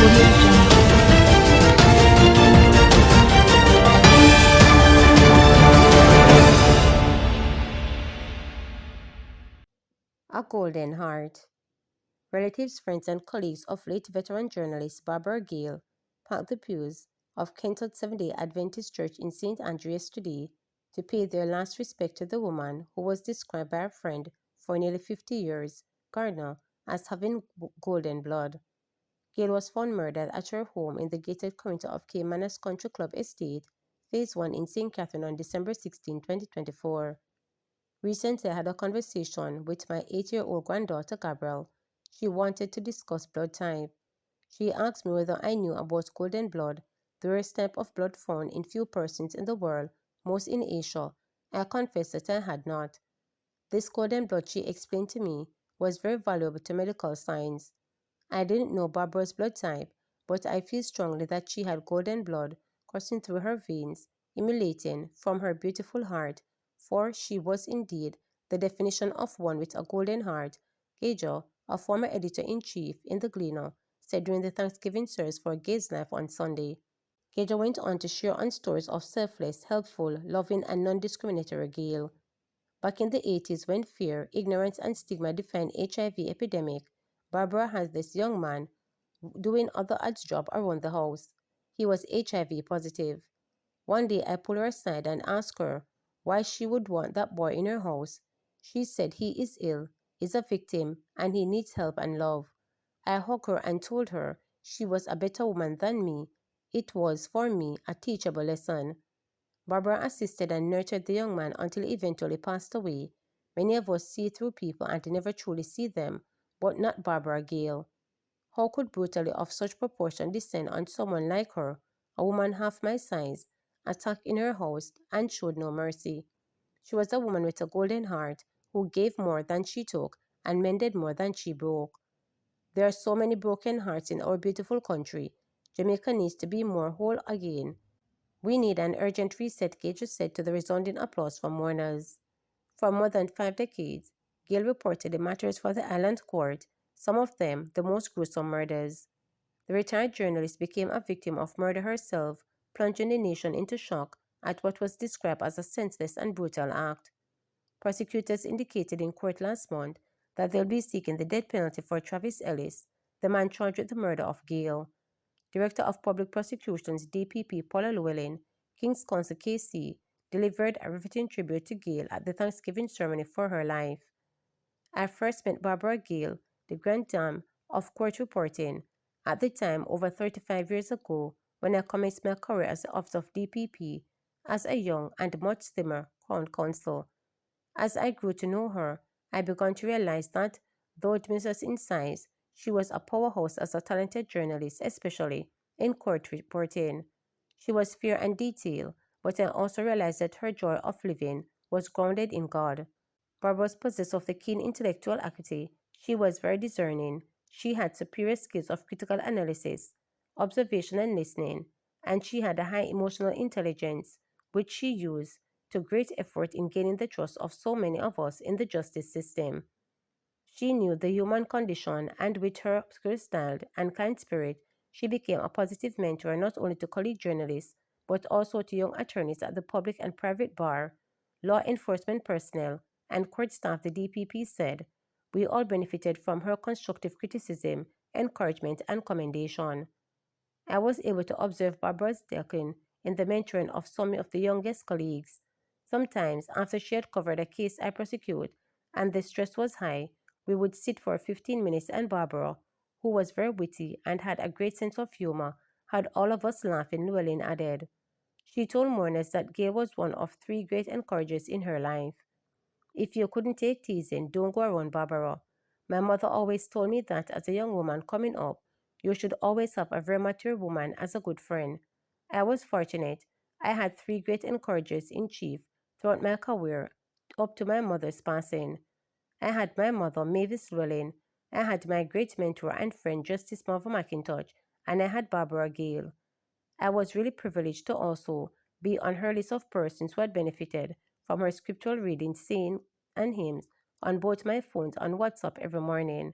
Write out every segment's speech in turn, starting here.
Audio Jungle. A Golden Heart. Relatives, friends, and colleagues of late veteran journalist Barbara Gale packed the pews of Kentucky Seventh-day Adventist Church in St. Andreas today to pay their last respect to the woman who was described by a friend for nearly 50 years, Gardner, as having golden blood. Gale was found murdered at her home in the gated community of K Manors Country Club Estate, Phase 1 in St. Catherine on December 16, 2024. Recently, I had a conversation with my 8-year-old granddaughter Gabrielle. She wanted to discuss blood type. She asked me whether I knew about golden blood, the rarest type of blood found in few persons in the world, most in Asia. I confessed that I had not. This golden blood, she explained to me, was very valuable to medical science. I didn't know Barbara's blood type, but I feel strongly that she had golden blood coursing through her veins, emanating from her beautiful heart, for she was indeed the definition of one with a golden heart, Gager, a former editor-in-chief in The Gleaner, said during the Thanksgiving service for Gay's Life on Sunday. Gager went on to share on stories of selfless, helpful, loving, and non-discriminatory Gail. Back in the 80s, when fear, ignorance, and stigma defined HIV epidemic, Barbara had this young man doing other odd job around the house. He was HIV positive. One day I pulled her aside and asked her why she would want that boy in her house. She said he is ill, is a victim, and he needs help and love. I hugged her and told her she was a better woman than me. It was, for me, a teachable lesson. Barbara assisted and nurtured the young man until he eventually passed away. Many of us see through people and never truly see them, but not Barbara Gale. How could brutality of such proportion descend on someone like her, a woman half my size, attacked in her house and showed no mercy? She was a woman with a golden heart who gave more than she took and mended more than she broke. There are so many broken hearts in our beautiful country. Jamaica needs to be more whole again. We need an urgent reset, Gage said to the resounding applause from mourners. For more than 5 decades, Gale reported the matters for the island court, some of them the most gruesome murders. The retired journalist became a victim of murder herself, plunging the nation into shock at what was described as a senseless and brutal act. Prosecutors indicated in court last month that they'll be seeking the death penalty for Travis Ellis, the man charged with the murder of Gale. Director of Public Prosecutions DPP Paula Llewellyn, King's Counsel KC, delivered a riveting tribute to Gale at the Thanksgiving ceremony for her life. I first met Barbara Gale, the grand dame of court reporting, at the time over 35 years ago when I commenced my career as the officer of DPP as a young and much slimmer crown counsel. As I grew to know her, I began to realize that, though diminished in size, she was a powerhouse as a talented journalist, especially in court reporting. She was fair and detailed, but I also realized that her joy of living was grounded in God. Barbara was possessed of the keen intellectual acuity. She was very discerning. She had superior skills of critical analysis, observation, and listening, and she had a high emotional intelligence, which she used to great effort in gaining the trust of so many of us in the justice system. She knew the human condition, and with her style and kind spirit, she became a positive mentor not only to colleague journalists, but also to young attorneys at the public and private bar, law enforcement personnel, and court staff, the DPP said. We all benefited from her constructive criticism, encouragement, and commendation. I was able to observe Barbara's decline in the mentoring of some of the youngest colleagues. Sometimes, after she had covered a case I prosecute and the stress was high, we would sit for 15 minutes and Barbara, who was very witty and had a great sense of humor, had all of us laughing, Llewellyn added. She told mourners that Gail was one of 3 great encouragers in her life. If you couldn't take teasing, don't go around Barbara. My mother always told me that as a young woman coming up, you should always have a very mature woman as a good friend. I was fortunate. I had 3 great encouragers in chief throughout my career up to my mother's passing. I had my mother, Mavis Llewellyn. I had my great mentor and friend, Justice Marva McIntosh, and I had Barbara Gale. I was really privileged to also be on her list of persons who had benefited from her scriptural reading, saying, and hymns on both my phones on WhatsApp every morning.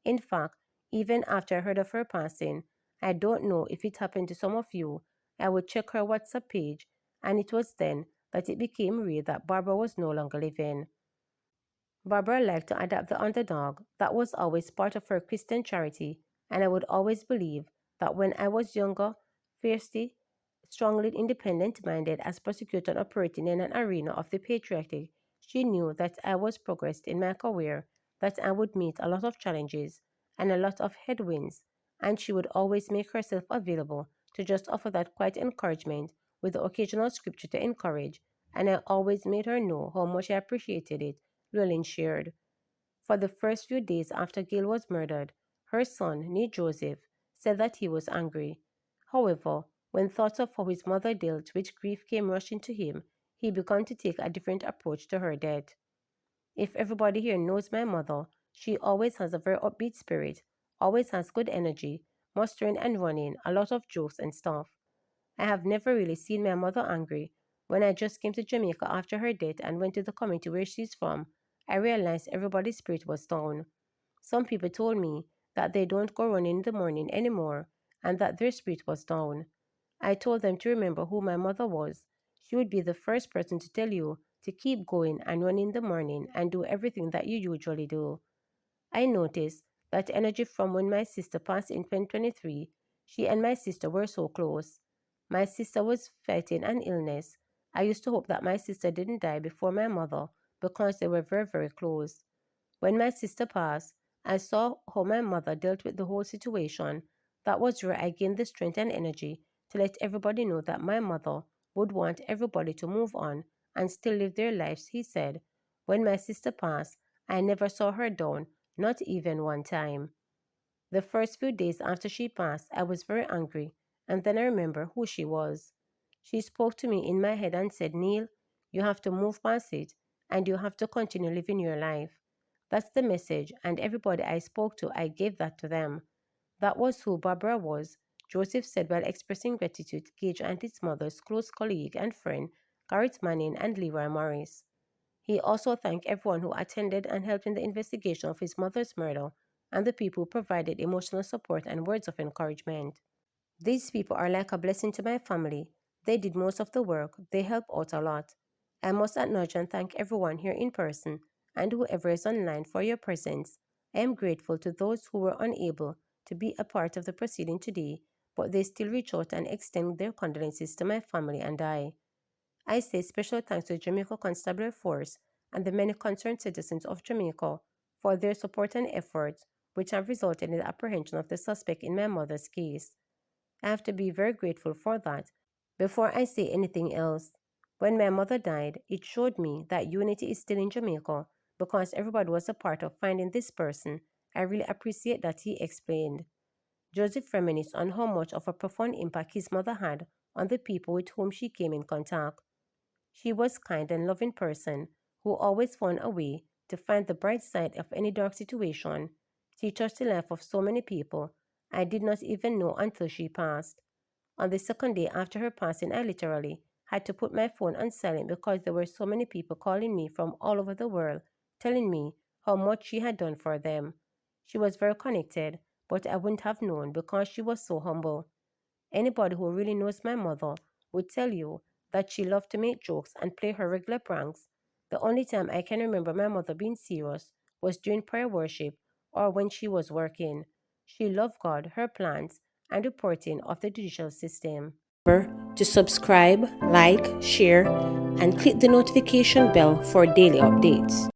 In fact, even after I heard of her passing, I don't know if it happened to some of you. I would check her WhatsApp page, and it was then that it became real that Barbara was no longer living. Barbara liked to adapt the underdog. That was always part of her Christian charity, and I would always believe that when I was younger, fiercely, strongly independent minded as prosecutor operating in an arena of the patriarchy, she knew that I was progressed in my career, that I would meet a lot of challenges and a lot of headwinds, and she would always make herself available to just offer that quiet encouragement with the occasional scripture to encourage, and I always made her know how much I appreciated it. Llewellyn shared. For the first few days after Gail was murdered, her son, named Joseph, said that he was angry. However, when thoughts of how his mother dealt with grief came rushing to him, he began to take a different approach to her death. If everybody here knows my mother, she always has a very upbeat spirit, always has good energy, mustering and running, a lot of jokes and stuff. I have never really seen my mother angry. When I just came to Jamaica after her death and went to the community where she's from, I realized everybody's spirit was down. Some people told me that they don't go running in the morning anymore and that their spirit was down. I told them to remember who my mother was. She would be the first person to tell you to keep going and run in the morning and do everything that you usually do. I noticed that energy from when my sister passed in 2023. She and my sister were so close. My sister was fighting an illness. I used to hope that my sister didn't die before my mother because they were very, very close. When my sister passed, I saw how my mother dealt with the whole situation. That was where I gained the strength and energy to let everybody know that my mother would want everybody to move on and still live their lives, he said. When my sister passed, I never saw her down, not even one time. The first few days after she passed, I was very angry, and then I remember who she was. She spoke to me in my head and said, Neil, you have to move past it, and you have to continue living your life. That's the message, and everybody I spoke to, I gave that to them. That was who Barbara was, Joseph said while expressing gratitude to Gage and his mother's close colleague and friend, Garrett Manning and Leroy Morris. He also thanked everyone who attended and helped in the investigation of his mother's murder and the people who provided emotional support and words of encouragement. These people are like a blessing to my family. They did most of the work, they help out a lot. I must acknowledge and thank everyone here in person and whoever is online for your presence. I am grateful to those who were unable to be a part of the proceeding today, but they still reach out and extend their condolences to my family and I say special thanks to the Jamaica Constabulary Force and the many concerned citizens of Jamaica for their support and efforts, which have resulted in the apprehension of the suspect in my mother's case. I have to be very grateful for that before I say anything else. When my mother died, it showed me that unity is still in Jamaica because everybody was a part of finding this person. I really appreciate that, he explained. Joseph reminisced on how much of a profound impact his mother had on the people with whom she came in contact. She was a kind and loving person who always found a way to find the bright side of any dark situation. She touched the life of so many people I did not even know until she passed. On the second day after her passing, I literally had to put my phone on silent because there were so many people calling me from all over the world, telling me how much she had done for them. She was very connected, but I wouldn't have known because she was so humble. Anybody who really knows my mother would tell you that she loved to make jokes and play her regular pranks. The only time I can remember my mother being serious was during prayer worship or when she was working. She loved God, her plans, and reporting of the judicial system. Remember to subscribe, like, share, and click the notification bell for daily updates.